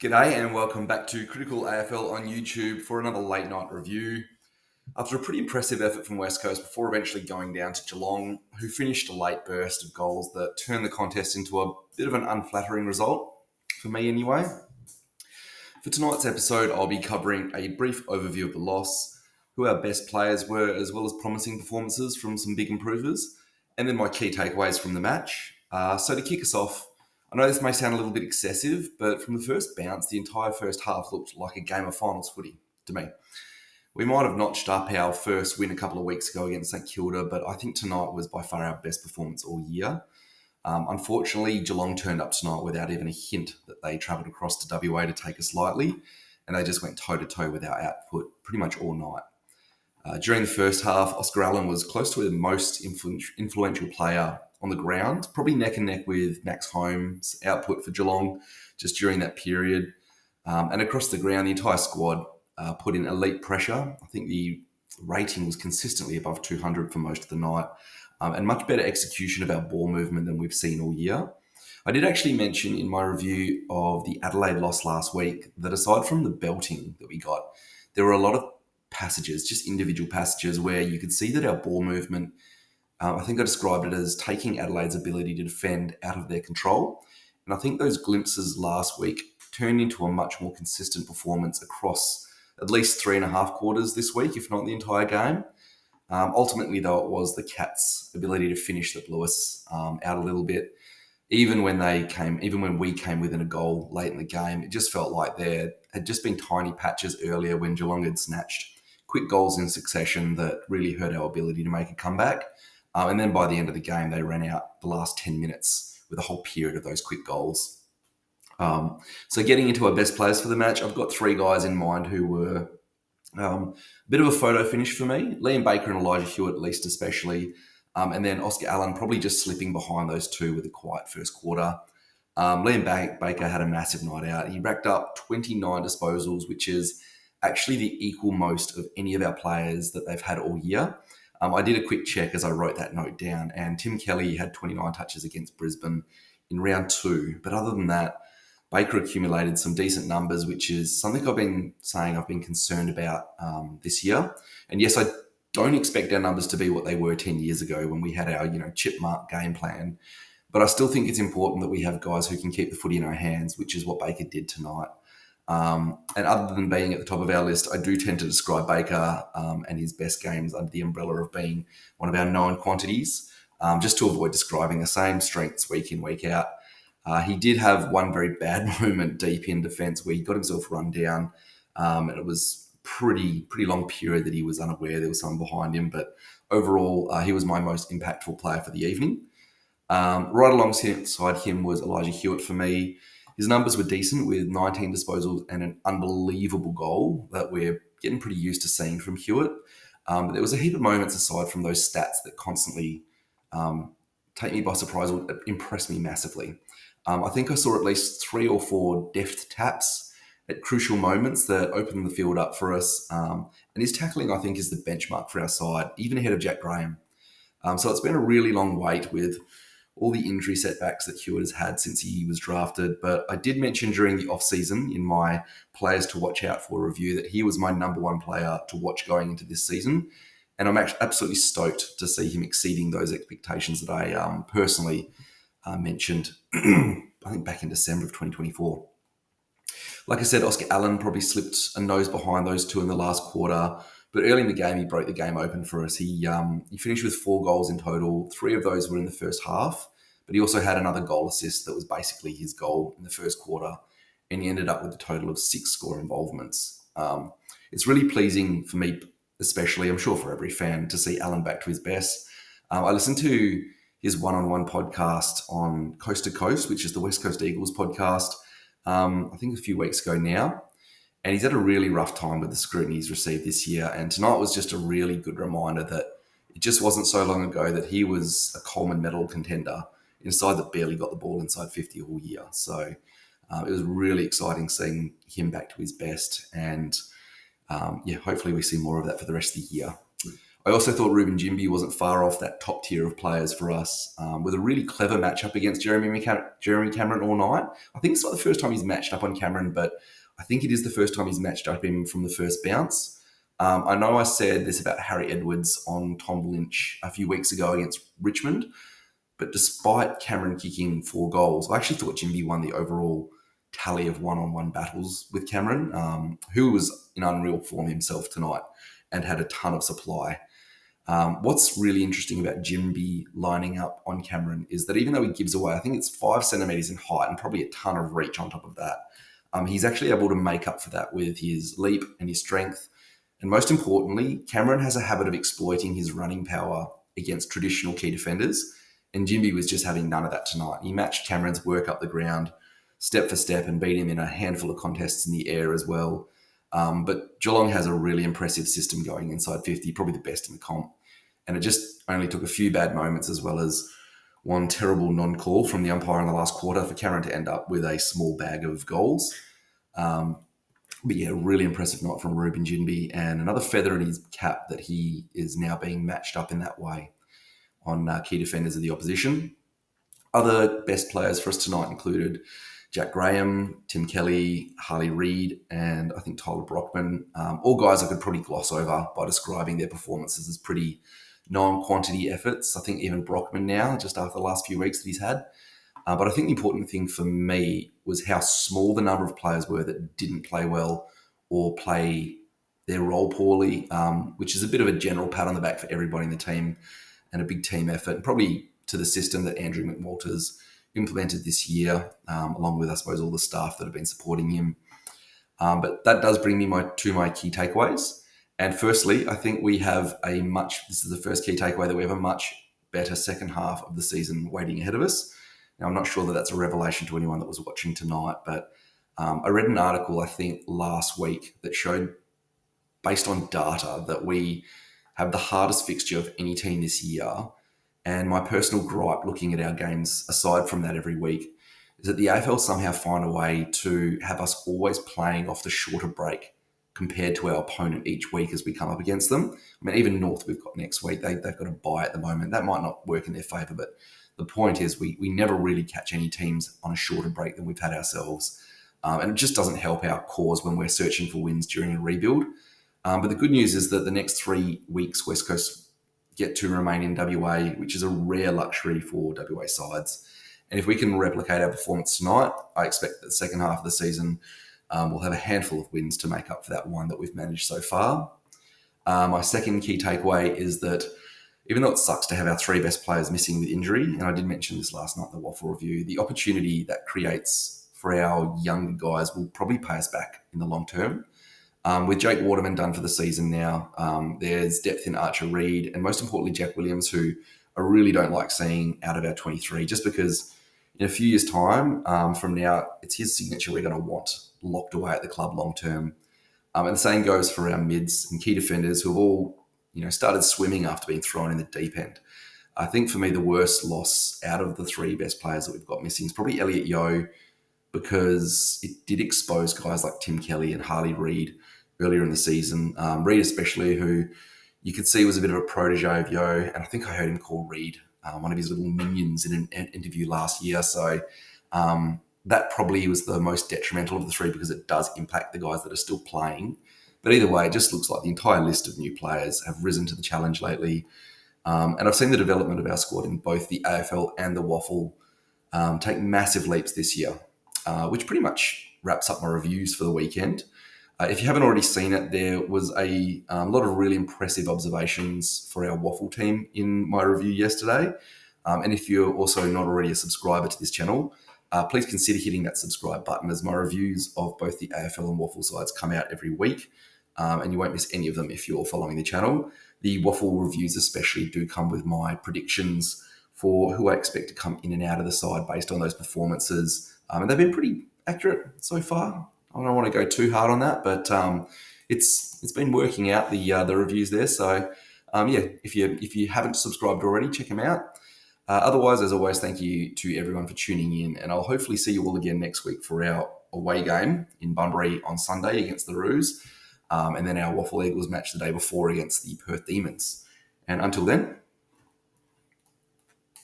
G'day and welcome back to Critical AFL on YouTube for another late night review. After a pretty impressive effort from West Coast before eventually going down to Geelong, who finished a late burst of goals that turned the contest into a bit of an unflattering result, for me anyway. For tonight's episode, I'll be covering a brief overview of the loss, who our best players were, as well as promising performances from some big improvers, and then my key takeaways from the match. So to kick us off, I know this may sound a little bit excessive, but from the first bounce, the entire first half looked like a game of finals footy to me. We might have notched up our first win a couple of weeks ago against St Kilda, but I think tonight was by far our best performance all year. Unfortunately, Geelong turned up tonight without even a hint that they travelled across to WA to take us lightly, and they just went toe-to-toe with our output pretty much all night. During the first half, Oscar Allen was close to the most influential player on the ground, probably neck and neck with Max Holmes' output for Geelong just during that period. And across the ground, the entire squad put in elite pressure. I think the rating was consistently above 200 for most of the night, and much better execution of our ball movement than we've seen all year. I did actually mention in my review of the Adelaide loss last week that aside from the belting that we got, there were a lot of passages, just individual passages, where you could see that our ball movement, I think I described it as taking Adelaide's ability to defend out of their control. And I think those glimpses last week turned into a much more consistent performance across at least 3.5 quarters this week, if not the entire game. Ultimately, though, it was the Cats' ability to finish that blew us out a little bit. Even when we came within a goal late in the game, it just felt like there had just been tiny patches earlier when Geelong had snatched quick goals in succession that really hurt our ability to make a comeback. And then by the end of the game, they ran out the last 10 minutes with a whole period of those quick goals. So getting into our best players for the match, I've got 3 guys in mind who were a bit of a photo finish for me. Liam Baker and Elijah Hewitt, at least especially. And then Oscar Allen probably just slipping behind those two with a quiet first quarter. Liam Baker had a massive night out. He racked up 29 disposals, which is actually the equal most of any of our players that they've had all year. I did a quick check as I wrote that note down, and Tim Kelly had 29 touches against Brisbane in round 2. But other than that, Baker accumulated some decent numbers, which is something I've been saying I've been concerned about this year. And yes, I don't expect our numbers to be what they were 10 years ago when we had our chipmark game plan. But I still think it's important that we have guys who can keep the footy in our hands, which is what Baker did tonight. And other than being at the top of our list, I do tend to describe Baker and his best games under the umbrella of being one of our known quantities, just to avoid describing the same strengths week in, week out. He did have one very bad moment deep in defence where he got himself run down, and it was pretty long period that he was unaware there was someone behind him. But overall, he was my most impactful player for the evening. Right alongside him was Elijah Hewitt for me. His numbers were decent with 19 disposals and an unbelievable goal that we're getting pretty used to seeing from Hewitt. But there was a heap of moments aside from those stats that constantly take me by surprise or impress me massively. I think I saw at least 3 or 4 deft taps at crucial moments that opened the field up for us. And his tackling, I think, is the benchmark for our side, even ahead of Jack Graham. So it's been a really long wait with all the injury setbacks that Hewitt has had since he was drafted. But I did mention during the off-season in my players to watch out for review that he was my number 1 player to watch going into this season. And I'm actually absolutely stoked to see him exceeding those expectations that I personally mentioned, I think back in December of 2024. Like I said, Oscar Allen probably slipped a nose behind those two in the last quarter. But early in the game, he broke the game open for us. He finished with 4 goals in total. 3 of those were in the first half, but he also had another goal assist that was basically his goal in the first quarter, and he ended up with a total of 6 score involvements. It's really pleasing for me, especially, I'm sure for every fan, to see Allen back to his best. I listened to his one-on-one podcast on Coast to Coast, which is the West Coast Eagles podcast, I think a few weeks ago now. And he's had a really rough time with the scrutiny he's received this year. And tonight was just a really good reminder that it just wasn't so long ago that he was a Coleman medal contender in a side that barely got the ball inside 50 all year. So it was really exciting seeing him back to his best. And hopefully we see more of that for the rest of the year. I also thought Ruben Jimby wasn't far off that top tier of players for us, with a really clever matchup against Jeremy Cameron all night. I think it's not the first time he's matched up on Cameron, but I think it is the first time he's matched up him from the first bounce. I know I said this about Harry Edwards on Tom Lynch a few weeks ago against Richmond, but despite Cameron kicking 4 goals, I actually thought Jimby won the overall tally of one-on-one battles with Cameron, who was in unreal form himself tonight and had a ton of supply. What's really interesting about Jimby lining up on Cameron is that even though he gives away, I think it's 5 centimetres in height and probably a ton of reach on top of that, he's actually able to make up for that with his leap and his strength. And most importantly, Cameron has a habit of exploiting his running power against traditional key defenders. And Jimby was just having none of that tonight. He matched Cameron's work up the ground step for step and beat him in a handful of contests in the air as well. But Geelong has a really impressive system going inside 50, probably the best in the comp. And it just only took a few bad moments as well as one terrible non-call from the umpire in the last quarter for Cameron to end up with a small bag of goals. But yeah, really impressive night from Ruben Jinby, and another feather in his cap that he is now being matched up in that way on key defenders of the opposition. Other best players for us tonight included Jack Graham, Tim Kelly, Harley Reid, and I think Tyler Brockman. All guys I could probably gloss over by describing their performances as pretty non-quantity efforts. I think even Brockman now, just after the last few weeks that he's had. But I think the important thing for me was how small the number of players were that didn't play well or play their role poorly, which is a bit of a general pat on the back for everybody in the team and a big team effort, and probably to the system that Andrew McWalters implemented this year, along with, I suppose, all the staff that have been supporting him. But that does bring me to my key takeaways. And firstly, I think we have this is the first key takeaway, that we have a much better second half of the season waiting ahead of us. Now, I'm not sure that that's a revelation to anyone that was watching tonight, but I read an article, I think, last week that showed, based on data, that we have the hardest fixture of any team this year. And my personal gripe looking at our games, aside from that every week, is that the AFL somehow find a way to have us always playing off the shorter break compared to our opponent each week as we come up against them. I mean, even North we've got next week, they've got a bye at the moment. That might not work in their favour, but the point is we never really catch any teams on a shorter break than we've had ourselves. And it just doesn't help our cause when we're searching for wins during a rebuild. But the good news is that the next 3 weeks, West Coast get to remain in WA, which is a rare luxury for WA sides. And if we can replicate our performance tonight, I expect that the second half of the season we'll have a handful of wins to make up for that one that we've managed so far. My second key takeaway is that even though it sucks to have our 3 best players missing with injury, and I did mention this last night in the Waffle Review, the opportunity that creates for our younger guys will probably pay us back in the long term. With Jake Waterman done for the season now, there's depth in Archer Reid, and most importantly, Jack Williams, who I really don't like seeing out of our 23, just because in a few years' time from now, it's his signature we're going to want locked away at the club long term. And the same goes for our mids and key defenders who have all started swimming after being thrown in the deep end. I think for me, the worst loss out of the 3 best players that we've got missing is probably Elliot Yeo, because it did expose guys like Tim Kelly and Harley Reid earlier in the season. Reid especially, who you could see was a bit of a protege of Yeo, and I think I heard him call Reid one of his little minions in an interview last year. So that probably was the most detrimental of the 3, because it does impact the guys that are still playing. But either way, it just looks like the entire list of new players have risen to the challenge lately. And I've seen the development of our squad in both the AFL and the Waffle take massive leaps this year, which pretty much wraps up my reviews for the weekend. If you haven't already seen it, there was a lot of really impressive observations for our Waffle team in my review yesterday. And if you're also not already a subscriber to this channel, please consider hitting that subscribe button, as my reviews of both the AFL and Waffle sides come out every week. And you won't miss any of them if you're following the channel. The Waffle reviews especially do come with my predictions for who I expect to come in and out of the side based on those performances. And they've been pretty accurate so far. I don't want to go too hard on that, but it's been working out, the reviews there. So if you haven't subscribed already, check them out. Otherwise, as always, thank you to everyone for tuning in, and I'll hopefully see you all again next week for our away game in Bunbury on Sunday against the Roos, and then our Waffle Eagles match the day before against the Perth Demons. And until then,